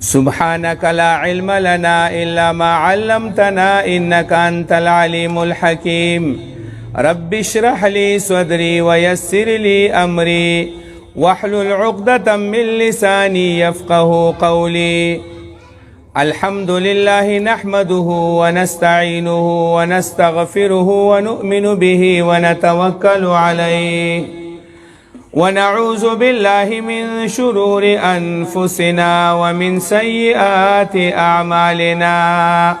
سبحانك لا علم لنا إلا ما علمتنا إنك أنت العليم الحكيم رب اشرح لي صدري ويسر لي أمري واحلل عقدة من لساني يفقه قولي الحمد لله نحمده ونستعينه ونستغفره ونؤمن به ونتوكل عليه ونعوذ بالله من شرور أنفسنا ومن سيئات أعمالنا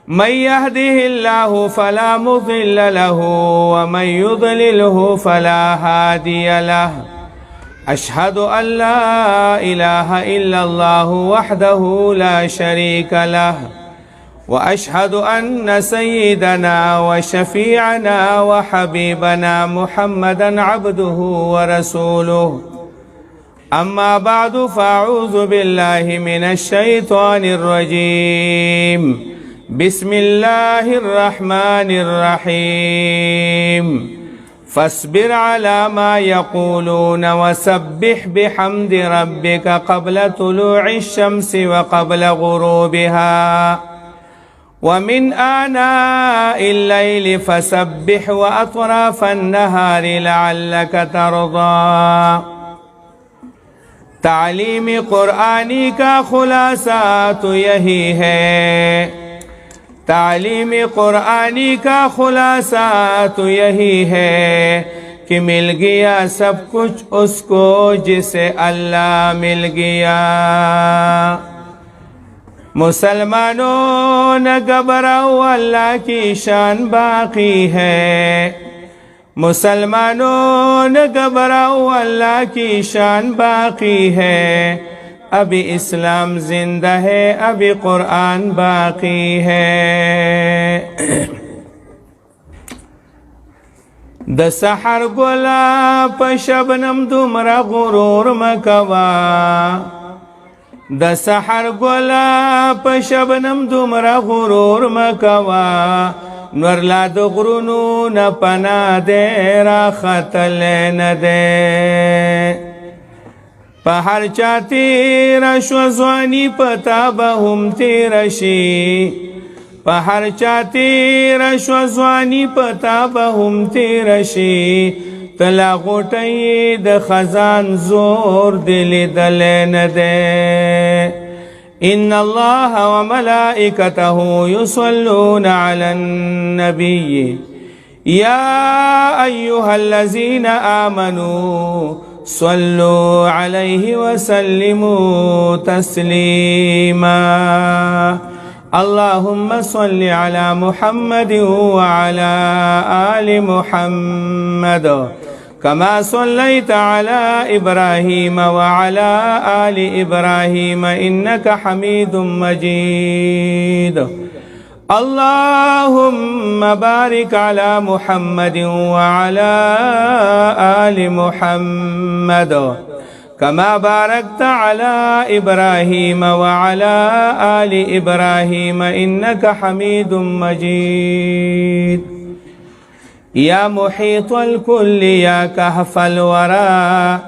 من يهده الله فلا مضل له ومن يضلله فلا هادي له أشهد أن لا إله إلا الله وحده لا شريك له وأشهد أن سيدنا وشفيعنا وحبيبنا محمدا عبده ورسوله أما بعد فأعوذ بالله من الشيطان الرجيم بسم الله الرحمن الرحيم فاصبر على ما يقولون وسبح بحمد ربك قبل طلوع الشمس وقبل غروبها ومن آناء الليل فسبح وأطراف النهار لعلك ترضى تعلیم قرآنی کا خلاصہ تو یہی ہے تعلیم قرآنی کا خلاصہ تو یہی ہے کہ مل گیا سب کچھ اس کو جسے اللہ مل گیا مسلمانوں نہ گھبراؤ اللہ کی شان باقی ہے مسلمانوں نہ گھبراؤ اللہ کی شان باقی ہے ابھی اسلام زندہ ہے ابھی قرآن باقی ہے د سحر گلا په شبنم دومره غرور مکوا د سحر گلا په شبنم دومره غرور مکوا نور لا د غرونو نه پنا دې را ختل نه دې په هر چا تیر شو ځواني پتا به هم تیر شي په هر چا تیر شو ځواني پتا به هم تیر شي تلا غوټۍ د خزان زور دل دل نه ده ان الله وملائكته يصلون على النبي يا ايها الذين امنوا صلوا عليه وسلموا تسليما اللهم صل على محمد وعلى آل محمد كما صليت على إبراهيم وعلى آل إبراهيم إنك حميد مجيد اللهم بارك على محمد وعلى آل محمد كما باركت على إبراهيم وعلى آل إبراهيم إنك حميد مجيد يا محيط الكل يا كهف الورى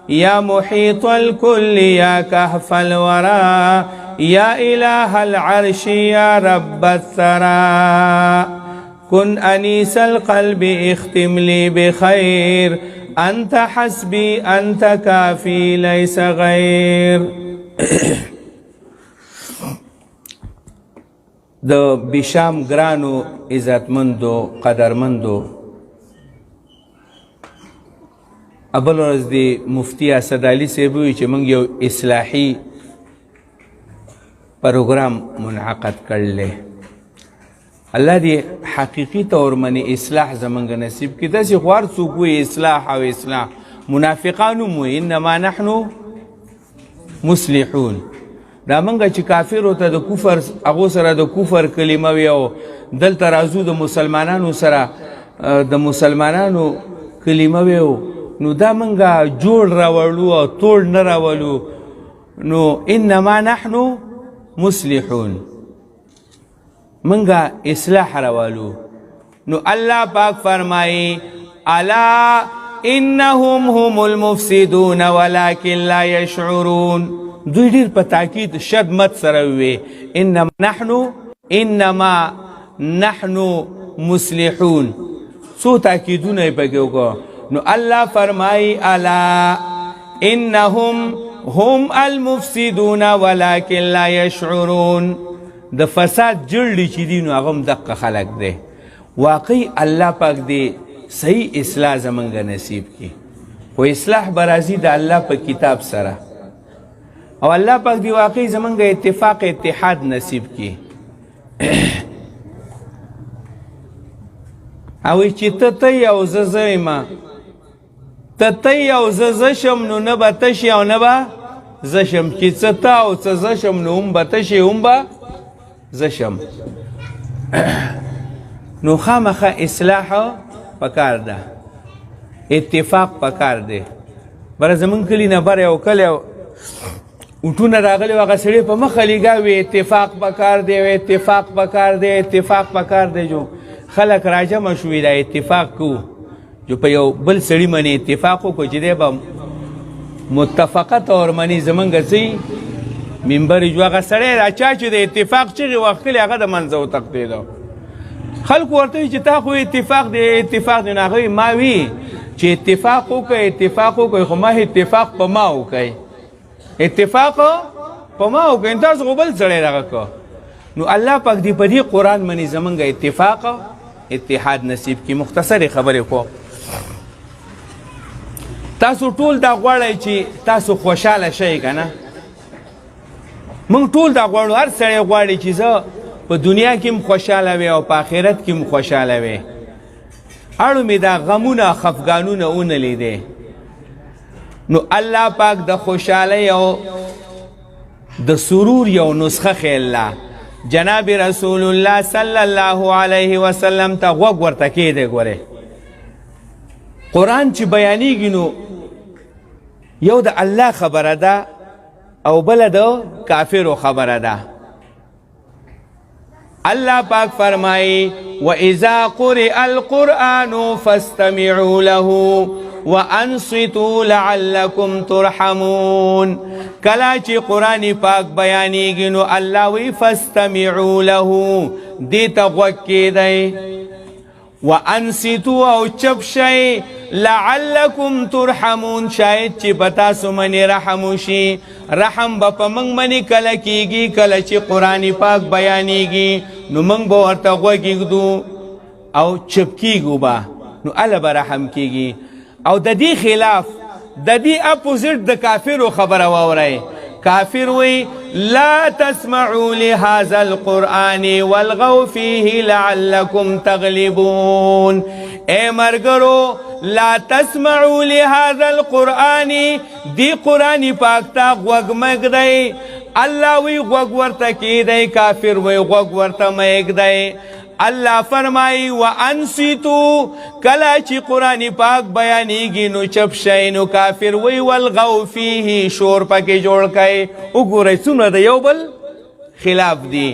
يا محيط الكل يا كهف الورى يا إله العرش يا رب الثرى كن أنيس القلب اختم لي بخير أنت حسبي أنت كافي ليس غير د بشام گرانو عزتمندو قدرمندو ابل ورځ دی مفتی اسد علي صاحب وی چې موږ یو اصلاحي پروګرام منعقد کړل الله دې حقیقي طور باندې اصلاح زمونږ نصیب کړي داسې خوار څوک وي اصلاح او اصلاح منافقانو مو انما نحن مصلحون دا منګه چې کافر ته د کفر هغه سره د کفر کلمه وي او دلته راځو د مسلمانانو سره د مسلمانانو کلمه وي نو دا منګه جوړ راوړو او توړ نه راولو نو انما نحن مصلحون منګه اصلاح راولو نو الله پاک فرمایي الا انهم هم المفسدون ولكن لا يشعرون دوی ډېر په تاکید شدمت سره ووی انما نحن مصلحون څو تاکیدونه یې پکې وکړو نو الله فرمایي الا انهم هم المفسدون ولكن لا يشعرون د فساد جړلي چې دي نو هغه هم دقه خلک دی واقعي الله پاک دی صحیح اصلاح زمونږ نصیب کی خو اصلاح برازي د الله په کتاب سره او الله پاک دی واقعي زمونږ اتفاق اتحاد نصیب کی او چې ته یو زما ته یو زشم نو نه به تشي او نه به زشم چې څه ته او څه زشم نو هم به تشي هم به زشم نو خامخه اصلاح پکار ده اتفاق پکار ده بره زمون کلی نه بره یو کلی اوټونه راغلی هغه سړی په مخه لګاوي اتفاق پکار دی اتفاق پکار دی اتفاق پکار دی جو خلک راجمع شوي دا اتفاق کو جو په یو بل سړي باندې اتفاق وکړو چې دی به متفقه طور باندې زمونږ څه منبر جو هغه سړی راچا چې د اتفاق چغې وختلې هغه د منځه وتښتېده خلکو ورته وي چې تا خو اتفاق دی نو هغوی ما وي چې اتفاق وکړئ خو ما اتفاق په ما وکړئ اتفاق په ما وکړئ تاسو خو بل سړی دغه کو نو الله پاک دی په دې قرآن باندې زمونږ اتفاق اتحاد نصیب کی مختصر خبرې کو تاسو ټول دا غواړئ چې تاسو خوشحاله شئ که نه موږ ټول دا غواړو هر سړی غواړي چې زه په دنیا کې هم خوشحاله وي او په آخرت کې هم خوشحاله وي اړو مې دا غمونه خفګانونه ونه لیدې نو الله پاک د خوشحالۍ او د سرور یو نسخه خیله جناب رسول الله صلی الله علیه وسلم ته غوږ ورته کېدی ګورې قرآن چې بیانیږي نو یو د الله خبره ده او بل د کافرو خبره ده الله پاک فرمایي واذا قرئ القرآن فاستمعوا له وانصتوا لعلكم ترحمون کلا چې قرآن پاک بیانیږي نو الله وی فاستمعوا له دې ته غوږ کېدئ وانصتوا او چپ شئ لعلكم ترحمون شاید چې په تاسو باندې رحم وشي رحم به په موږ باندې کله کېږي کله چې قرآن پاک بیانیږي نو موږ به ورته غوږ ایږدو او چپ کېږو به نو الله به رحم کېږي او د دې خلاف د دې اپوزیټ د کافرو خبره واورئ کافر وی لا تسمعوا لهذا القرآن والغوا فيه لعلكم تغلبون اے مرګرو لا تسمعوا لهذا القرآن دی قرآن پاک تا غوږ مږدئ الله وی غوږ ورته کېدئ کافر وی غوږ ورته مږدئ الله فرمایي وانصتوا کله چې قرآن پاک بیانیږي نو چپ شئ نو کافر وی والغوا فيه شور پکې جوړ کئ وګورئ څومره د یو بل خلاف دی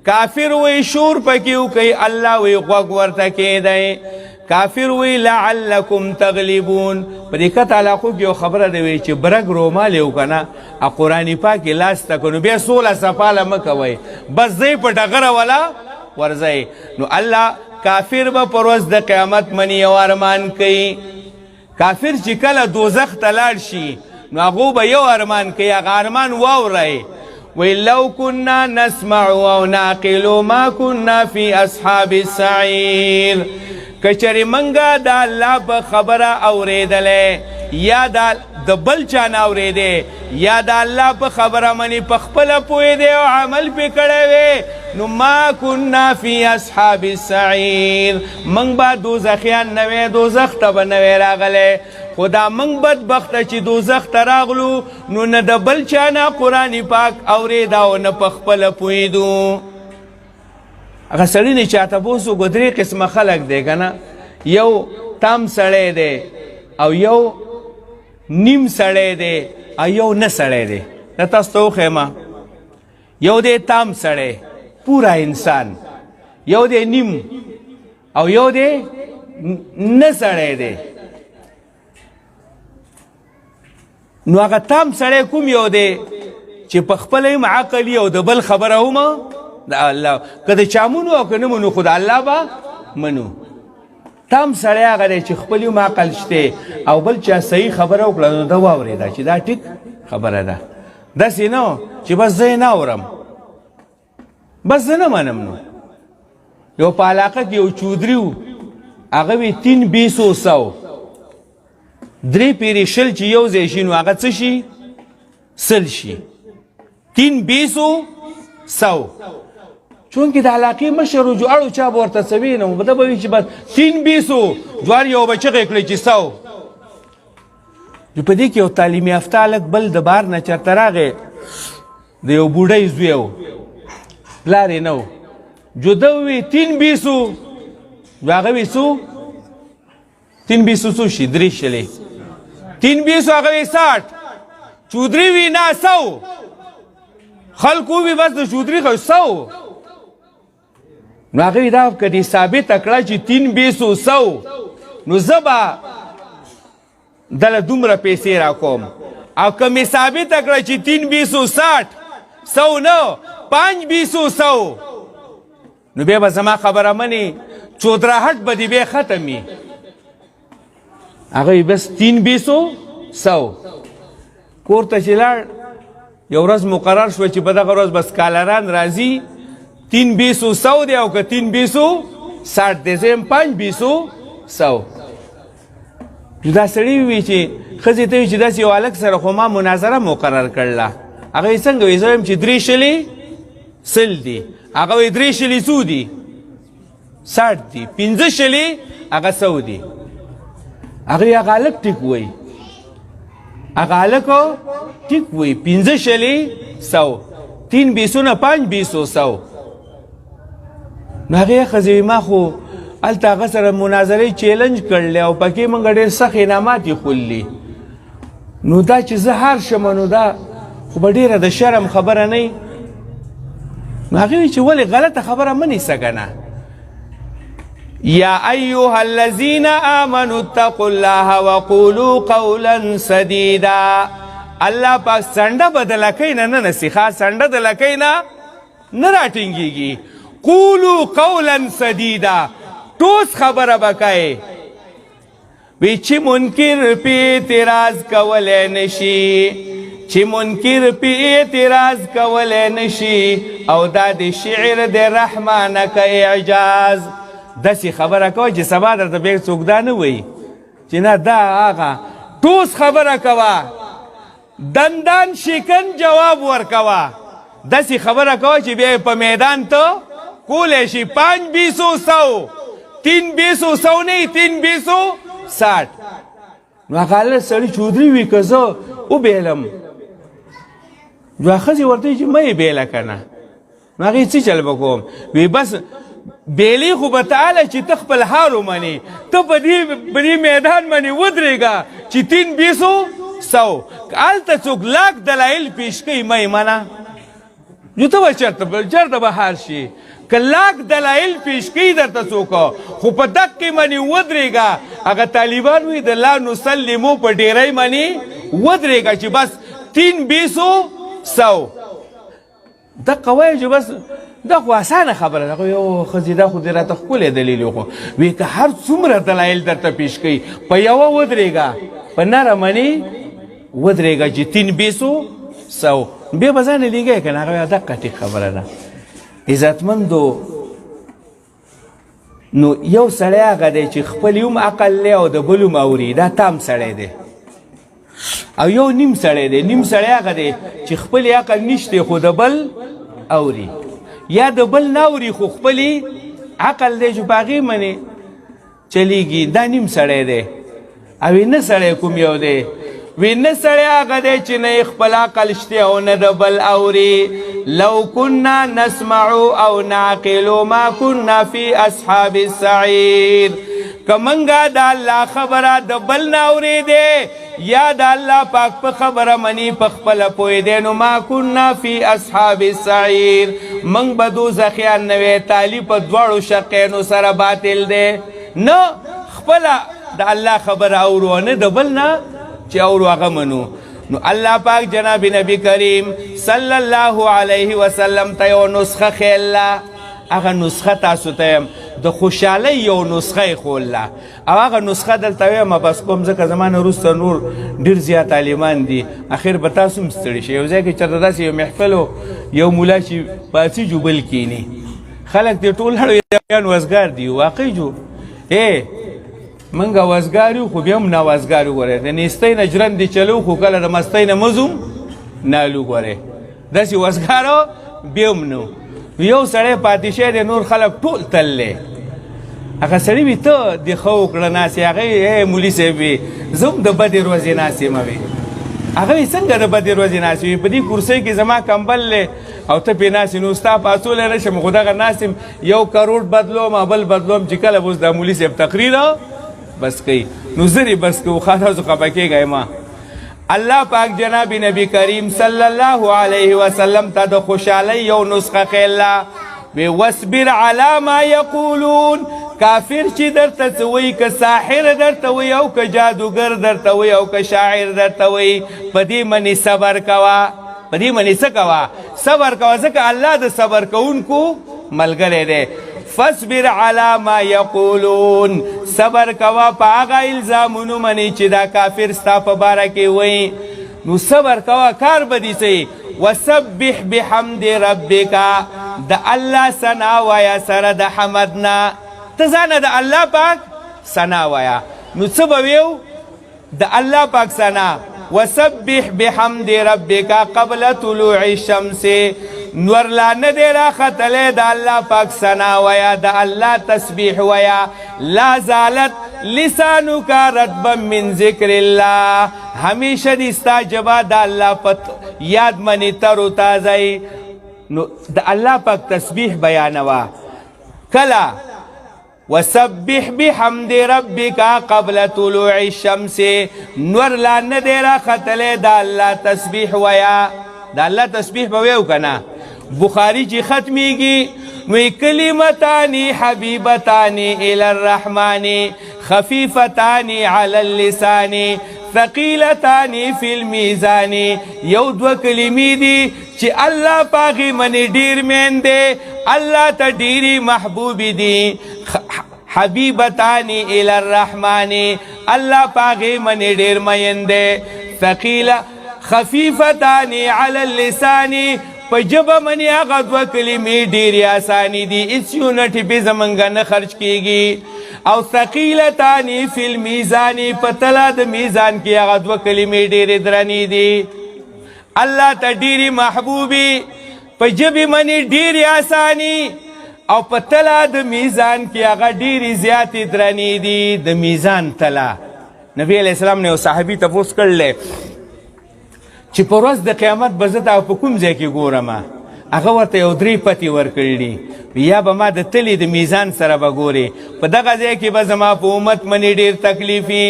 کافر وی شور پکې وکئ الله وی غوږ ورته کېدئ کافر وی لعلکم تغلبون په دې کته علاقو کې یو خبره دی وی چې برګ رومال یو کنه ا قرآن پاک لاس تکونو بیا 16 صفاله مکوي بس زی په ډغره ولا ورځي نو الله کافر به پر ورځ د قیامت منی یو ارمان کوي کافر چې کله دوزخ ته لاړ شي نو هغه به یو ارمان کوي هغه ارمان واورئ وی لو كنا نسمع او نعقل ما كنا في اصحاب السعير کچری منګه د الله په خبره اوریدلې یا د بل چا نه اوریدې یا د الله په خبره منی په خپله پوهېدې او عمل پې کړی وې نو ما كنا في اصحاب السعير منګ به دوزخیان نه وې دوزخ ته به نه وې راغلی خو دا منګ بدبخته چې دوزخ ته راغلو نو نه د بل چا نه قرآن پاک اورېده او نه په خپله پوهېدو هغه سړي نه چاته بوس وګو درې قسمه خلک دی که نه یو تام سړی دی او یو نیم سړی دی او یو نه سړی دی دا تاسو ته وښیم یو دی تام سړی پورا انسان یو دی نیم او یو دی نه سړی دی نو هغه تام سړی کوم یو دی چې په خپله هم عقل او د بل خبره هم د الله که د چا منو او که نه منو خو د الله به منو تام سړی هغه دی چې خپل هم عقل شته او بل چا صحیح خبره وکړه نو ده واورېده چې دا ټیک خبره ده داسې نه چې بس زه یې نه اورم بس زه نه منم نو یو په علاقه کې یو چودري و هغه وی 3 درې پیرې شل چې یو ځای شي نو هغه څه شي سل شي 3 چونکې د علاقې مشر و جوړو چا به ورته څه وي نو ده به وي چې بس 3 جوار یو به چغې کړی چې 100 په دې کې یو تعلیم یافته هلک بل د بار نه چېرته راغی د یو بوډۍ زوی و پلار یې نه و جو ده ووي 3 هغه وي څو 3 څو شي 3 هغه وي 60 چودري وي نه 100 خلکو وي بس د چودري خو 100 نو هغه وي دا که دې ثابته کړه چې 3 نو زه به دله دومره پیسې راکوم او که مې ثابته کړه چې 3 100 نه 5 نو بیا به زما خبره منې چودراهټ به دې بیا ختم وي هغه بس 3 کور ته چې لاړ یو ورځ مقرر شوه چې په دغه ورځ بس کالران راځي 3 دی او که 3 60 دی زه یم 5 دا سړی وي چې ښځې ته وي چې داسې یو هلک سره خو ما مناظره مقرر کړله هغه یې څنګه وي زه وایم چې 3 شلې 100 دي هغه وایي 3 شلې څو دي 60 دي 5 شلې هغه 100 دي هغه یې هغه هلک ټیک وایي هغه هلک ټیک وایي 5 شلې 100 3 نه 5 نو هغې ښځې وي ما خو هلته هغه سره مناظرې چیلنج کړلی او پکې موږ ډېر سخت انعامات یې خولي نو دا چې زه هار شم نو دا خو به ډېره د شرم خبره نه وي نو هغې وایي چې ولې غلطه خبره مه نیسه که نه یا ایها الذین آمنوا اتقوا الله وقولوا قولا سدیدا الله پاک سنډه به د لکۍ نه نه نسیخه سنډه د لکۍ نه نه راټینګېږي قولوا قولا سدیدا ټوس خبره به کوئ وی چې منکر پې اعتراض کولی نشي چې منکر پې اعتراض کولی نشي او دا د شعر د رحمانه که اعجاز داسې خبره کوه چې سبا درته بیا څوک دا نه وایي چې نه دا هغه ټوس خبره کوه دندان شکن جواب ورکوه داسې خبره کوه چې بیا په میدان ته کولی شي 5 3 نه 3 60 نو هغه هلک سړي چودري وي که زه وبیلم نو ښځې ورته وایي چې مه یې بیله که نه نو هغې څه چل به کوم وی بس بیلی خو به تعالی چې ته خپل حال ومنې ته په دې میدان باندې ودرېږه چې 3 هلته څوک لاک دلایل پیش کوي مه یې منه نو ته به چېرته به حال شي که لاک دلایل پیش کوي درته څوک خو په دقې باندې ودرېږه هغه طالبان وایي د لا نسلمو په ډیرۍ باندې ودرېږه چې بس 3 دقه وایي چې بس دا خو اسانه خبره ده خو یو ښځې دا خو دې راته ښکلی دلیل خو وایي که هر څومره دلایل درته پیش کوي په یوه ودرېږه په نره باندې ودرېږه چې 3 بیا به ځان یې لیږی که نه هغه دقه ټیک خبره ده عزتمندو نو یو سړی هغه دی چې خپل هم عقل دی او د بل هم اوري دا تام سړی دی او یو نیم سړی دی نیم سړی هغه دی چې خپل عقل نشته خو د بل اوري یا د بل نه اوري خو خپل عقل دی چې په هغې باندې چلیږي دا نیم سړی دی او نه سړی کوم یو دی وی نه سړی هغه دی چې نه خپل عقل شته او نه د بل اوري لو كنا نسمع او نعقل ما كنا في اصحاب السعير کمنګه د الله خبره د بل نه اورېدې یا د الله پاک په خبره منی په خپله پوهېدی نو ما كنا في اصحاب السعير موږ به دوزخیان نه وی تالی په دواړو شقینو سره باطل دی نه خپله د الله خبره اورو نه د بل نه چې اورو هغه منو نو الله پاک جناب نبی کریم صلی الله علیه وسلم ته یو نسخه خیله هغه نسخه تاسو ته د خوشحالۍ یو نسخه خوله او هغه نسخه دلته وایم بس کوم ځکه زمانه وروسته نور ډېر زیات عالمان دي اخر به تاسو هم ستړي شئ یو ځای کې چېرته داسې یو محفل و یو ملا چې پاسي جو بل کیني خلک دې ټول هړویان وزګار دي واقعي جو منګه وزګار یو خو بیا هم ناوزګار وګورئ د نیستۍ نه ژرندې چلو خو کله د مستۍ نه مزوم نالو ګورئ داسې وزګار بیا هم نو یو سړی پاتې شی دی نور خلک ټول تللی هغه سړي وي ته د ښه وکړه ناست یې هغه مولي صاحب وي زه هم د بدې ورځې ناست یم وي هغه وي څنګه د بدې ورځې ناست وي په دې کرسۍ کې زما کمبل دی او ته پې ناست نو ستا پاڅولی نه شم خو دغه ناست یم یو کروڑ بدلوم بل بدلوم چې کله به اوس دا مولي صاحب تقریر بس کوي نو زر یې بس کوو ښه تاسو خفه کېږئ ما الله پاک جناب نبی کریم صلی الله علیه وسلم ته د خوشحالۍ یو نسخه خیله وی واصبر علی ما یقولون کافر چې درته څه وایي که ساحر درته وایي او که جادوګر درته وایي او که شاعر درته وایي په دې منې صبر کوه په دې منې څه کوه صبر کوه ځکه الله د صبر کوونکو ملګری دی فاصبر علی ما یقولون صبر کوه په هغه الزامونو منې چې دا کافر ستا په باره کې وایي نو صبر کوه کار به دې څه وسبح بحمد ربک د الله ثنا وایه سره د حمد نه ته ځانه د الله پاک ثنا وایه نو څه به ویو د الله پاک ثنا وسبح بحمد ربک قبل طلوع الشمس نور لا نه دی راختلی د الله پاک ثنا وایه د الله تسبیح وایه لا زالت لسانک رطبا من ذکر الله همیشه دې ستا ژبه د الله په یاد منې تر و تازه نو د الله پاک تسبیح بیانوه کله وسبح بحمد ربک قبل طلوع الشمس نور لا نه دی راختلی د الله تسبیح وایه د الله تسبیح به ویو که نه بخاری چې ختمیږي نو کلمتان حبیبتان الی الرحمن خفیفتان علی اللسان ثقیلتان فی المیزان یو دو کلمې دي چې الله پاغي منې ډیر مین دی الله ته ډیری محبوب دي حبیبتان الی الرحمن الله پاغي منې ډیر مین دی ثقیل خفیفتان علی اللسان په ژبه منې هغه دوه کلمې ډېرې اسانې دي هېڅ یونټ پې زمونږ نه خرج کېږي او ثقیلتان فی المیزان په تله د میزان کې هغه دوه کلمې ډېرې درنې دي الله ته ډېرې محبوبې په ژبې منې ډېرې اسانې او په تله د میزان کې هغه ډېرې زیاتې درنې دي د میزان تله نبی علیه السلام نه یو صحابي تپوس کړلی چې په ورځ د قیامت به زه تا په کوم ځای کې ګورم هغه ورته یو درې پتې ورکړي دي یا به ما د تلې د میزان سره به ګورې په دغه ځای کې به زما په امت منې ډېر تکلیف وي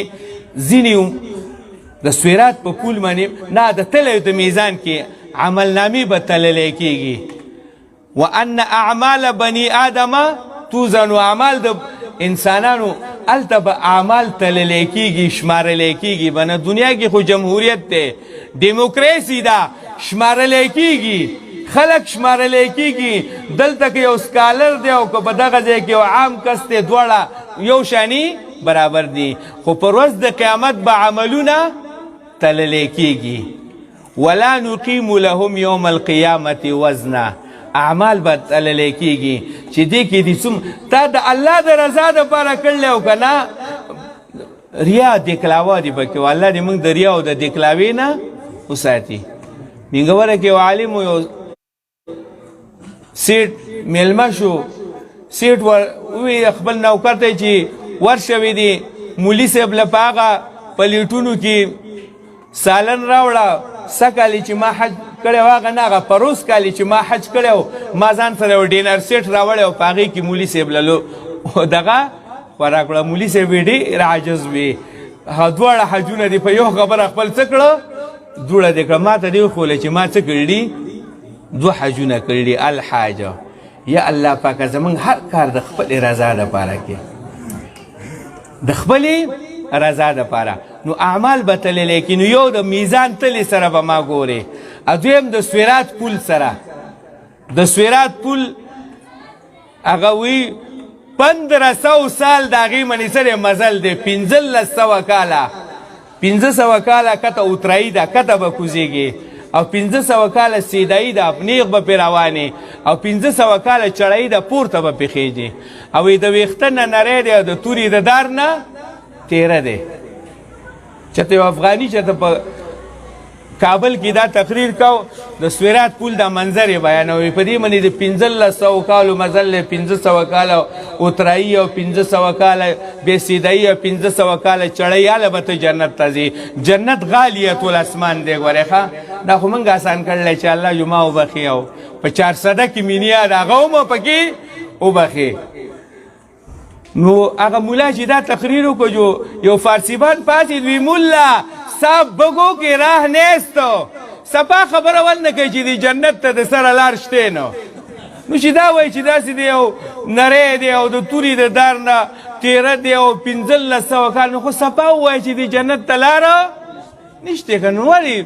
ځینې د سویرات په پول باندې نه د تلې د میزان کې عملنامې به تللی کېږي وان اعمال بني آدم توزن اعمال د انسانانو هلته به اعمال تللی کېږي شمارلی کېږي به نه دنیا کې خو جمهوریت دی ډیموکراسي ده شمارلی کېږي خلک شمارلی کېږي دلته که یو سکالر دی او که په دغه ځای کې یو عام کس دی دواړه یو شاني برابر دي خو پر ورځ د قیامت به عملونه تللی کېږي ولا نقیم لهم یوم القیامة وزنا اعمال به تللی کېږي چې دې کې دي تا د الله د رضا دپاره کړلی او که نه ریا دکلاوه دي پکې والله دې موږ د ریا او د دکلاوې نه وساتي مینګوره کې یو عالم یو سیټ میلمه شو سیټ وی خپل نوکر ته چې ورشوي دي مولي صاحب له په هغه پلیټونو کې سالن راوړه سکالي چې ما حج کړی و هغه نه هغه پروس کالي چې ما حج کړی و ما ځان سره یو ډینر سیټ راوړی او په هغې کې مولي صاحب له دغه خوراک کړه مولي صاحب یې ډېر عاجز وي دواړه حجونه دي په یو خبره خپل څه کړه دوړه دې کړه ما ته دې وښوله چې ما څه کړي دي دوه حجونه کړي دي الحاجه یا الله پاکه زمونږ هر کار د خپلې رضا دپاره کې د خپلې رضا دپاره نو اعمال به تللی کې نو یو د میزان تلې سره به ما ګورې دویم د سویرات پل سره د سویرات پل هغه وی 1500 سال د هغې منې سره مزل دی 1500 کاله 1500 کاله کته اترایي ده کته به کوزیږي او 1500 کاله سیدایي ده نیغ به پې روانې او 1500 کاله چړایي ده پورته به پې خیږي او د ویښته نه نری دی او د تورې د دار نه تیره دی چېرته یو افغاني چېرته په کابل کې دا تقریر کو د سویرات پل دا منظر یې بیانوي په دې باندې د 1500 کالو مزل دی 1500 کاله اترایي او 1500 کاله بې سیدایي او 1500 کاله چړی هله به ته جنت ته ځې جنت غالیة الاسمان دی ګورې ښه دا خو موږ آسان کړلی چې الله جمعه وبخي او په 400 کې مینیا د هغه هم پکې وبخي نو هغه مولا چې دا تقریر وکړو یو فارسیبان پاتې دوی مولا صاحب بگو که راه نیستو سپا خبر اول نکوي چې دی جنت ته د سره لار شته نو چې دا وایي چې داسې دی او نری دی او د تورې د دار نه تیره دی او 1500 کال نو خو سپا ووایي چې دی جنت ته لاره نشته که نو ولې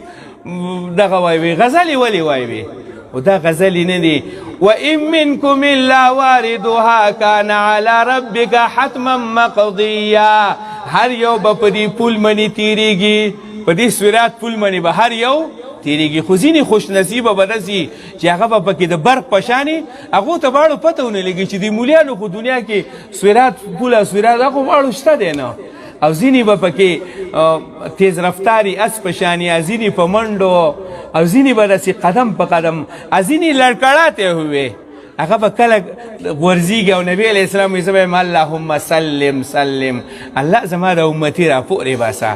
دغه وایي غزلې ولې وایي و دا غزلې نه دي وإن منكم إلا واردها كان على ربك حتما مقضيا هر یو به په دې پل منې تیریږي په دې سویرات پل منې به هر یو تیریږي خو ځینې خوش نصیبه به داسې چې هغه به پکې د برق په شانې هغو ته باړو پته ونه لګي چې د مولیانو خو دنیا کې سویرات پل او سویرات هغو باړو شته دی نه او ځینې به پکې تیز رفتاري اس په شانې ځینې په منډو او ځینې به داسې قدم په قدم ځینې لړکړاته ہوئے هغه به کله غورځېږي او نبي علیه السلام وایي زه به یم اللهم سلم سلم الله زما د امتي را پورې باسه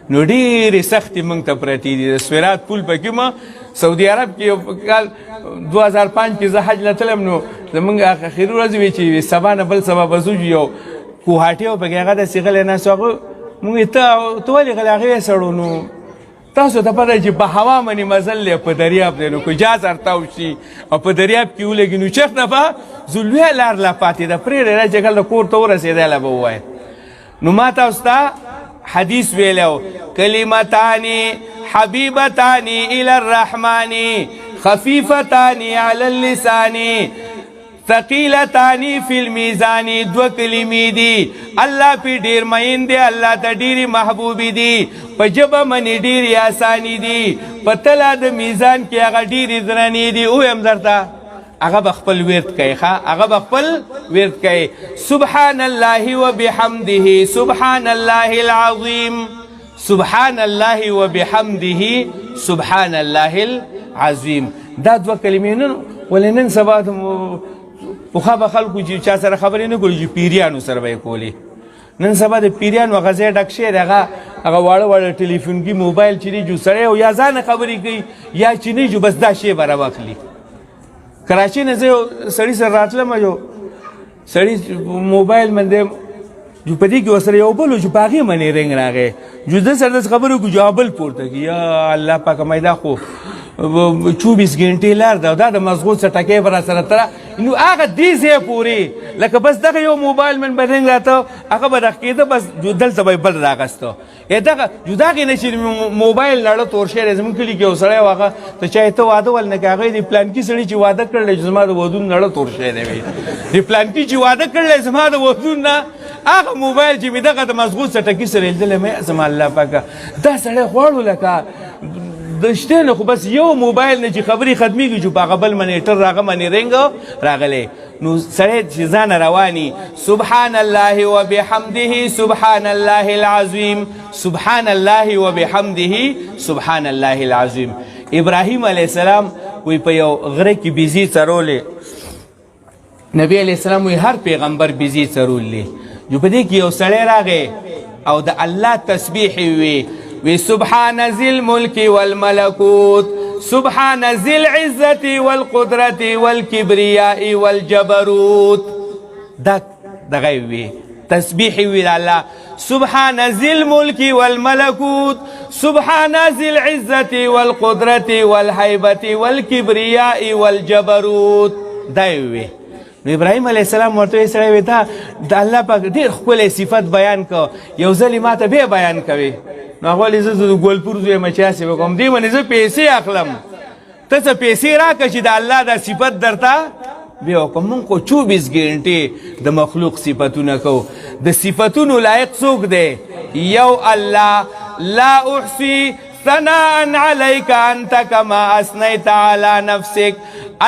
نو ډېرې سختې موږ ته پرتې دي د سویرات پل پکې ما سعودي عرب کې یو کال 2005 کې زه حج له تلم نو زموږ اخري ورځ وي چې سبا نه بل سبا به ځو یو کوهاټي و پکې هغه داسې غلی ناست و هغه موږ یې ته ولې غلی هغې یې سړو نو تاسو ته پته چې په هوا باندې مزل دی په دریاب دی نو که جاز ارتاو شي او په دریاب کې ولګي نو چېرته به زه لویه لار لا پاتې ده پرېږدی چې کله کور ته ورسېدی له به ووایه نو ما تاسو ته حدیث ویلو کلمتان حبیبتان الی الرحمن خفیفتان علی اللسان ثقیلتانی فی المیزان دو کلمی دی اللہ پی ډیر مین دی اللہ تا ډیری محبوبی دی پا جبا منی ډیری آسانی دی پا تلا د میزان کی اغا ډیری درانی دی اویم درتا اغا بخپل ورد کئی اغا بخپل ورد کئی سبحان اللہ و بحمده سبحان اللہ العظیم سبحان اللہ و بحمده سبحان اللہ العظیم دا دو کلمی نن ولی نن سبا پخوا به خلکو چې چا سره خبرې نه کولې چې پیریانو سره به یې کولې نن سبا د پیریانو هغه ځای ډک شوی دی هغه واړه واړه ټلیفونکي موبایل چې دی جو سړی او یا ځانه خبرې کوي یا چې نه جو بس دا شی به راواخلي کراچۍ نه زه یو سړي سره راتلم یو سړي موبایل باندې جو په دې کې ورسره یو بل و چې په هغې باندې رنګ راغی جو ده سره داسې خبرې وکړو جو بل پورته کړي یا الله پاکه مې دا خو 24 غنټې لار ده دا د مزغو څه ټکې به راسره تره نو هغه دې ځای پورې لکه بس دغه یو موبایل من به رنګ راته هغه به دغه کېده بس دلته به یې بل راغسته دغه جدا کې نه چې موبایل نړه تور شوی دی زموږ کلي کې یو سړی و هغه ته چا ته واده ول نه کوې هغه د پلانکي سړي چې واده کړلی چې زما د ودون نړه تور شوی دی د پلانکي چې واده کړلی زما د ودون نه هغه موبایل چې مې دغه د مزغو څه ټکي سره لیدلی مې زما الله پاکه دا سړی غواړو لکه د شته نه خو بس یو موبایل نه چې خبرې ختمېږي چې په هغه بل منیټر هغه باندې رنګ راغلی نو سړی چې ځانه رواني سبحان الله وبحمده سبحان الله العظیم سبحان الله وبحمده سبحان الله العظیم ابراهیم علیه السلام وی په یو غره کې بیزي څرولې نبی علیه السلام وی هر پیغمبر بیزي څرولې جو په دې کې یو سړی راغی او د الله تسبیح وی سبحان ذی الملک والملکوت سبحان ذی العزت والقدرت والکبریاء والجبروت دغه وی تسبیح وی الله سبحان ذی الملک والملکوت سبحان ذی العزت والقدرت والهیبت والکبریاء والجبروت دا وی نو ابراهیم علیه السلام ورته سره وی ته د الله پاک ډیر ښکلی صفت بیان کو یو ځلې ماته به بیان کوي نو هغه ویل زه د ګلپور زوی یم چې هسې به کوم دې باندې زه پیسې اخلم ته څه پیسې راکړه چې د الله دا صفت درته بیا وکړم موږ خو 24 ګنټې د مخلوق صفتونه کوو د صفتونو لایق څوک دی یو الله لا احصي ثناء عليك انت كما اثنيت على نفسك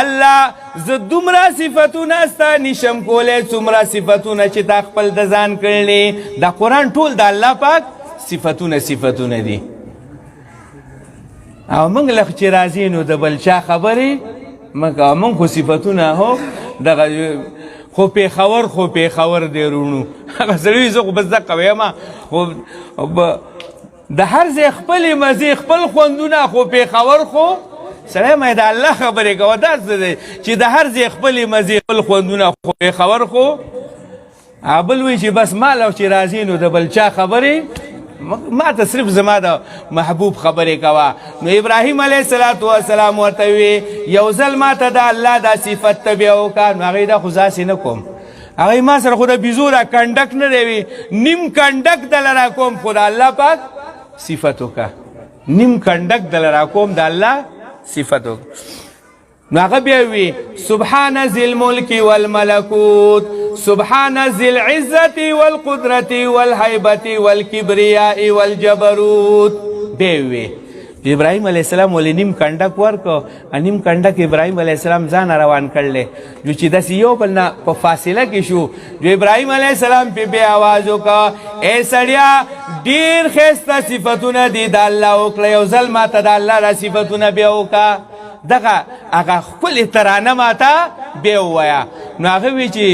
الله زه دومره صفتونه ستا نشم کولی څومره صفتونه چې تا خپل د ځان کړلې دا قرآن ټول د الله پاک صفتونه دي او موږ لږ چې راځي نو د بل چا خبرې موږ خو صفتونه هو دغه خو پېښور دی رونو هغه سړي زه خو بس دقه ویمه خو د هر ځای خپلې مزې خپل خوندونه خو پېښور خو سړی مې د الله خبرې کوه دا څه دی چې د هر ځای خپلې مزې خپل خوندونه خو پېښور خو بل وایي چې بس ما لو چې راځي نو د بل چا خبرې ما ته صرف زما د محبوب خبرې کوه نو ابراهیم علیه السلام ورته وی یو ځل ما ته د الله دا صفت ته بیا وکړه نو هغې دا خو داسې نه کوم هغې ما سره خو د بیزو را کنډک نه دی وي نیم کنډک دله را کوم خو د الله پاک صفت وکړه نیم کنډک دله را کوم د الله صفت وکړه نو هغه بیا وی سبحان ذی الملک والملکوت سبحان ذی العزة والقدرة والهیبة والکبریاء والجبروت بیا وی ابراهیم علیه السلام ولې نیم کنډک ورکو نیم کنډک ابراهیم علیه السلام ځان روان کړلی جو چې داسې یو بل نه په فاصله کې شو جو ابراهیم علیه السلام پې بیا آواز وکړه ای سړیا ډېر ښایسته صفتونه دي د الله وکړه یو ځل ما ته د الله دا صفتونه بیا وکړه دغه هغه ښکلې ترانه ما ته بیا ووایه نو هغه وی چې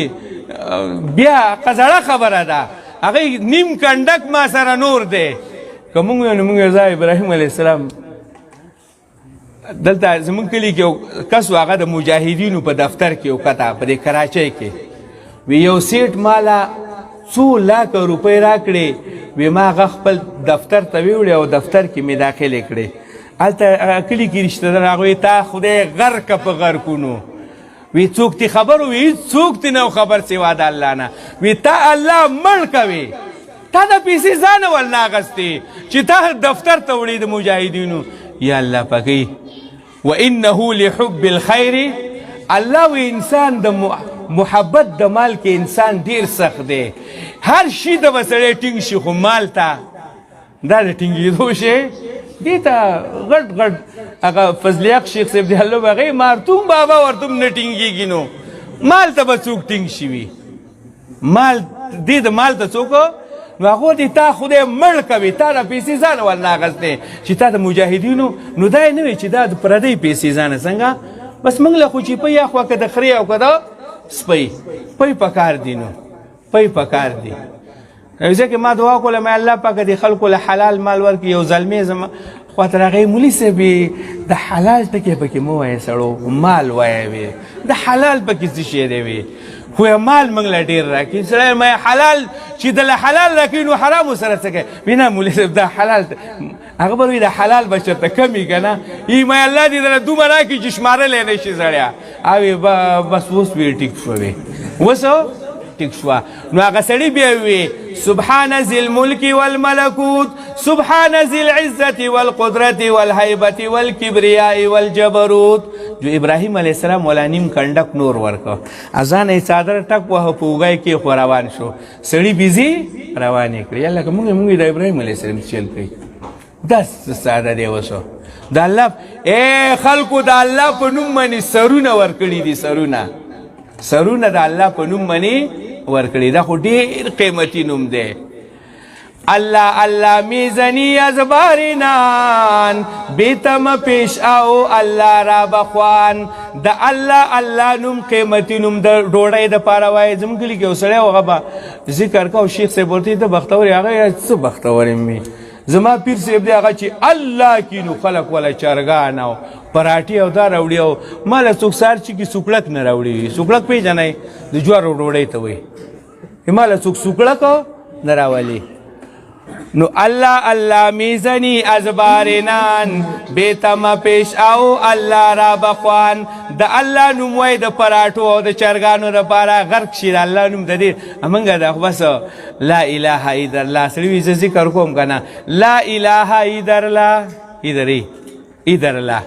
بیا زړه خبره ده هغې نیم کنډک ما سره نور دی که مونږ ویو نو مونږ ویل ابراهیم علیه السلام دلته زمونږ کلي کې یو کس و هغه د مجاهدینو په دفتر کې وکته په دې کراچۍ کې وی یو سیټ ماله 2 لاکه روپۍ راکړې وی ما هغه خپل دفتر ته ویوړې او دفتر کې مې داخلې کړې هلته کلي کې رشته دار هغوی تا خدای غرقه په غرقونو وی څوک تی خبر وی څوک تی نو خبر سوا د الله نه وی تا الله مړ کوي تا د پیسې ځان ول نه اخستې چې تا دفتر ته وړې د مجاهدینو یا الله پاکي وانه لحب الخير الله وی انسان د محبت د مال کې انسان ډیر سخت دی هر شي د وسړی ټینګ شي خو مال ته دا د ټینګېدو شی دې ته غټ هغه فضلیق شیخ صاحب دی الله هغې مارتوم بابا ورتوم نه ټینګېږي نو مال ته به څوک ټینګ شي وي مال دې د مال ته څوک نو هغو دې تا خدای مړ کوي تا د پیسې ځان ول نه اخېستې چې تا د مجاهدینو نو دا یې نه وي چې دا د پردۍ پیسې ځانه څنګه بس موږ له خو چې پی اخوا که د خرې او که د سپۍ پی پکار دي نو پی پکار دي ځکه ما دعا کوله مې الله پاکه دې خلکو له حلال مال ورکړي یو زلمی زما خواته راغی مولي صاحب د حلال ټکې پکې مه وایه سړو مال وایه وي د حلال پکې څه شی دی وي خو مال موږ له ډېر راکړي سړی مې حلال چې د له حلال راکړي نو حرامو سره څه کوي وي نه مولي صاحب دا حلال هغه به وي د حلال به چېرته کم وي که نه ای مې الله دې دله دومره راکړي چې شمارلی نه شي سړیا او بس اوس وی ټیک شوې اوس ټیک شوه نو هغه سړي بیا وي سبحان ذی الملک والملکوت سبحان ذی العزة والقدرة والهیبة والکبریاء والجبروت جو ابراهیم علیه السلام ولا نیم کنډک نور ورکه ازان یې څادر ټک وهه په اوږی کې خو روان شو سړي بیزي روان یې کړي لکه موږ د ابراهیم علیه السلام چل کوي دا ساده دی اوسو د الله ای خلکو د الله په نوم باندې سرونه ورکړي دي سرونه د الله په نوم باندې ورکړي دا خو ډېر قیمتي نوم دی الله الله میزنی از بارینان بیتم پیش آو الله را بخوان د الله نوم قیمتي نوم د ډوډۍ د پاره وایي زموږ کلي کې یو سړی و هغه به ذکر کوه شیخ صاحب ورته ته بختور هغه څه بختور یم وي زما پیر صاحب دی هغه چې الله کی نو خلق ولا چرګان او پراټي او دا راوړي او مال څوک سار چې کی سوکړک نه راوړي سوکړک پیژنې د جوارو ډوډۍ ته وي مال څوک سوکړک نه راولي نو الله الله میزنی از بارنان بیتم پیش او الله را بخوان د الله نوم وای د پراټو او د چرګانو لپاره غرق شي د الله نوم د دې امنګه د بس لا اله الا الله سړي ز ذکر کوم کنه لا اله الا الله الا الله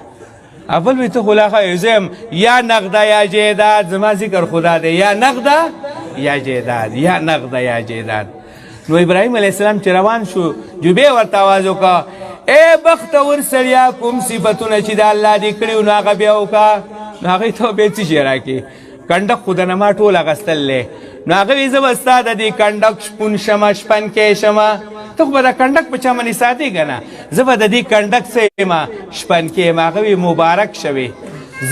اول وی ته خلاصه یزم یا نقد یا جیداد زما ذکر خدا دې یا نقد یا جیداد یا نقد یا جیداد نو ابراهیم علیه السلام چې روان شو جوبه ورته आवाज وکړه اے بختور سړیا کوم صفاتونه چې د الله دې کړیو نو هغه بیا وکړه نو هغه ته به څه شي راکې کنډک خود نه ما ټول اغستلې نو هغه وی زه وستا د دې کنډک شپون شمه شپن کې شمه ته خو به د کنډک په چا باندې ساتې که نه زه به د دې کنډک څه یم شپن کې یم هغه وی مبارک شوې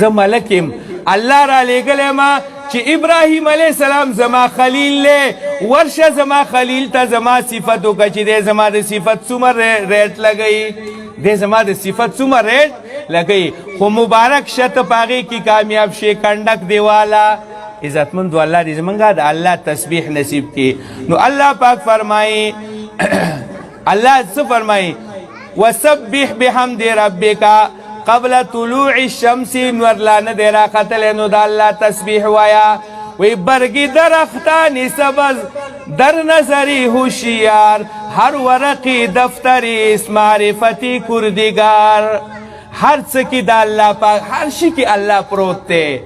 زه ملک یم الله را لېږلی ما چې ابراهیم علیه السلام زما خلیل دی ورشه زما خلیل ته زما صفت وکړه چې دی زما د صفت څومره ریټ لګوي دی زما د صفت څومره ریټ لګوي خو مبارک شه ته په هغې کې کامیاب شي کنډک دیواله عزتمندو الله دې زمونږ د الله تسبیح نصیب کړي نو الله پاک فرمایي الله څه فرمایي وسبح بحمد ربک قبل طلوع الشمس نور لا نه دی راختلی نو د الله تسبیح وایا وی برگی درختانی سبز در نظری هوشیار هر ورقی دفتری اس معرفتی کردگار هر څه کې د الله پاک هر شي کې الله پروت دی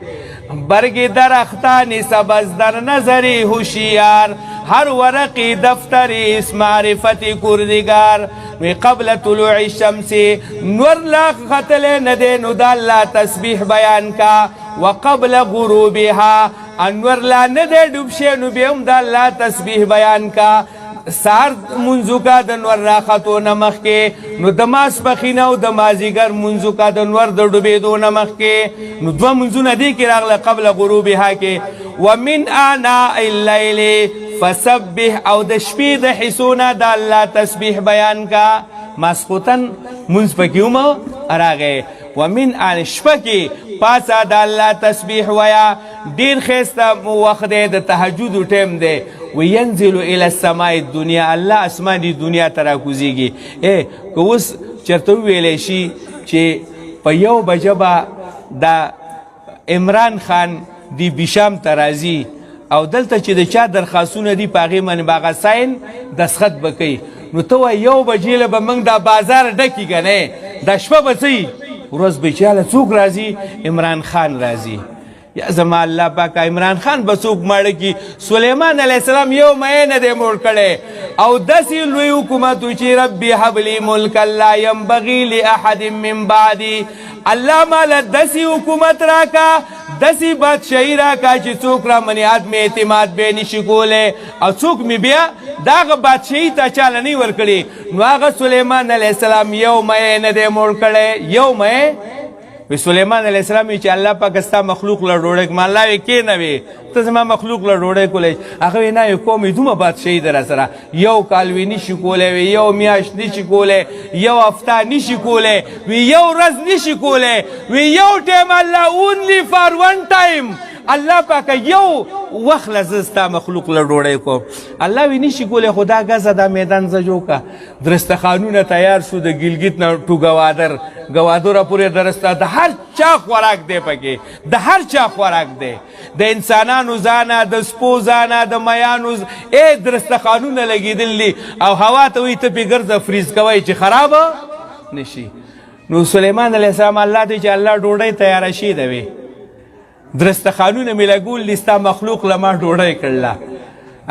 برگی درختانی سبز در نظری هوشیار هر ورقی دفتری اس معرفتی کردگار وی قبل طلوع الشمس نور لا خطل ندے نو دا اللہ تسبیح بیان کا وقبل غروبها انور لا ندے ڈوبشے نو بیم دا اللہ تسبیح بیان کا سار منزو کا د نور راختو نمخ کې نو د ماسپخین او د مازیګر منزو کا د نور د ډوبېدو نمخ کې نو دوه منزونه دي کې راغله قبل غروبها کې ومن آناء الليل فسبح او د شپې د حصونه د الله تسبیح بیان کا ماسخوتن منز پکیوم راغې ومن آن شپه کې پاسه د الله تسبیح ویا ډیر ښایسته وخت دی د تهجد ټیم دی وینزل الى السماء الدنیا الله اسماني دنیا ته راکوزیږي که اوس چېرته وویلی شي چې په یو بجه به د عمران خان دی بشام ته راځي او دلته چې د چا درخواستونه دي په هغې باندې به هغه ساین دستخط به کوي نو ته وایي یو بجې له به موږ دا بازار ډکي که نه دا شپه به څه ورځ به چې هله څوک راځي عمران خان راځي یا زما الله پاک عمران خان به څوک ماړه کی سلیمان علیه السلام یو مې نه دی موړ کړی او داسې لوی حکومت و چې ربي هب لي ملکا لا ینبغي لاحد من بعدي الله ماله داسې حکومت راکا داسې بادشاهي راکا چې څوک را منې ادم اعتماد به نشي کولی او څوک مې بیا د هغه بادشاهي ته چاله نه ورکړي نو هغه سلیمان علیه السلام یو مې نه دی موړ کړی یو مې وی سلیمان علیه السلام چې الله پاک ستا مخلوق له ډوډۍ کوم الله وی کې نه وي ته زما مخلوق له ډوډۍ کولی هغه وی نه کوم دومره بادشاهي در سره یو کال وی نشي کولی وی یو میاشت نشي کولی یو هفته نشي کولی وی یو ورځ نشي کولی وی یو ټایم الله اونلی فار ون ټایم الله پاک یو وخت لزه ستا مخلوق له ډوډۍ کوم الله وی نشي کولی خو دا ګزه دا میدان زه جوړ که درستخانونه تیار شو د ګلګت نه ټو ګوادره پورې درسته د هر چا خوراک دی پکې د هر چا خوراک دی د انسانانو ځانه د سپو ځانه د میانو درستخانونه لګېدل دي او هوا ته وایي ته پې ګرځه فریز کوئ چې خرابه نشي نو سلیمان علیه السلام الله دی چې الله ډوډۍ تیاره شي ده وي درستخانونه مې لګول دي ستا مخلوق له ما ډوډۍ کړله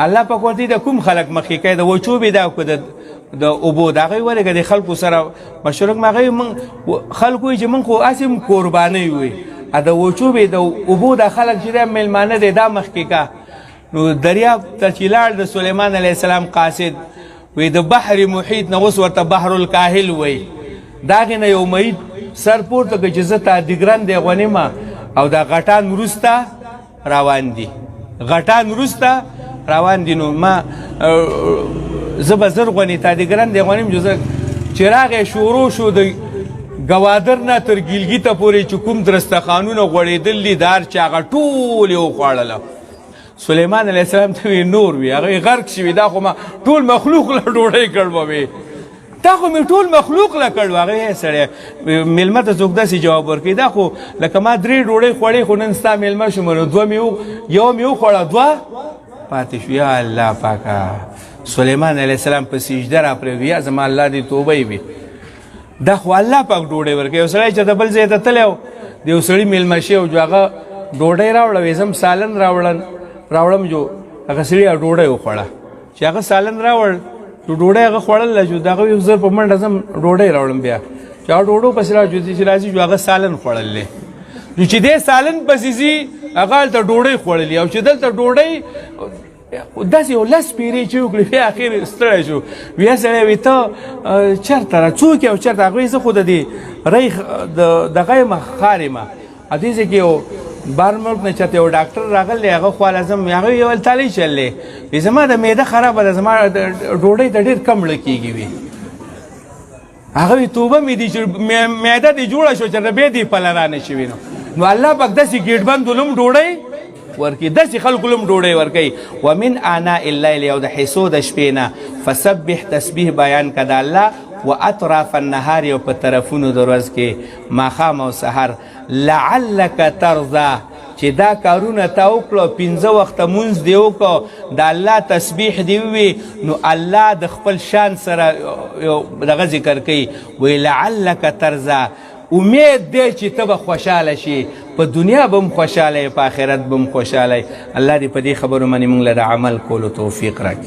الله پاک ورته د کوم خلک مخکې کوي د وچوبې دا که د اوبو د هغوی ولې که د خلکو سره مشورک ما هغوی خلک وایي چې موږ خو هسې قربانۍ وي د وچوبې د اوبو دا خلک چې دی میلمانه دی دا مخکې که نو دریاب ته چې لاړ د سلیمان علیه السلام قاصد وی د بحر محیط نه اوس ورته بحر الکاهل وی د هغې نه یو مهید سر پورته که چې زه تادیګرن دی غونیمه او دا غټان وروسته روان دي غټان وروسته روان دي نو ما زه به زر غونې تادیګرن دی غونیم چې راغې شروع شو د ګوادر نه تر ګیلګي ته پورې چې کوم درستخانونه غوړېدل دي د هر چا هغه ټول یې وخوړله سلیمان علیه السلام ته وی نور وي هغه غرق شوي دا خو ما ټول مخلوق له ډوډۍ کړ به وي دا خو مې ټول مخلوق له کړ هغه سړی میلمه ته څوک داسې جواب ورکوي دا خو لکه ما 3 ډوډۍ خوړې خو نن ستا میلمه شوم نو 2 مې یو مې وخوړه 2 پاتې شو یا الله پاکه سلیمان علیه السلام په سجده را پرېږدي یا زما الله دې توبه وي دا خو الله پاک ډوډۍ ورکوي یو سړی چې د بل ځای ته تللی و د یو سړي میلمه شوی و جو هغه ډوډۍ راوړه وې زم سالن راوړم جو هغه سړي ډوډۍ وخوړه چې هغه سالن راوړ نو ډوډۍ هغه خوړله جو د هغه یو زر په منډه زم ډوډۍ راوړم بیا چې هغه ډوډو پسې چې راځي جو هغه سالن خوړلی نو چې دې سالن پسې ځي هغه هلته ډوډۍ خوړلي او چې دلته ډوډۍ داسې یو لس پیرې چې وکړي بیا اخر ستړی شو بیا سړی وي ته چېرته را څوک یې او چېرته هغه وایي زه خو د دې ری دغه یم ښار یم دې ځای کې یو بار ملک نه چېرته یو ډاکټر راغلی هغه خوا لازم هغه وي یو تالی چللی وي زما د معده خرابه ده زما ډوډۍ ته ډېر کم مړه کېږي وي هغه وي توبه مې دي چې معده دې جوړه شو چېرته بیا دې پله رانه شوي نو الله پاک داسې ګېټ بندولم ډوډۍ ورکی داسې خلکو لم ډوډۍ ورکوي ومن آناء الليل او د حصو د شپې نه فسبح تسبیح بیان که د الله و اطراف النهار یو په طرفونو د ورځ کې ماښام او سحر لعلک ترضا چې دا کارونه تا وکړو 5 وخته مونځ دې وکړو د الله تسبیح دې ووي نو الله د خپل شان سره دغه ذکر کوي وی لعلک ترضا امید دی چې ته به خوشحاله شي په دنیا به هم خوشحاله په آخرت به هم خوشحاله الله دې په دې خبرو باندې موږ له د عمل کولو توفیق راکړي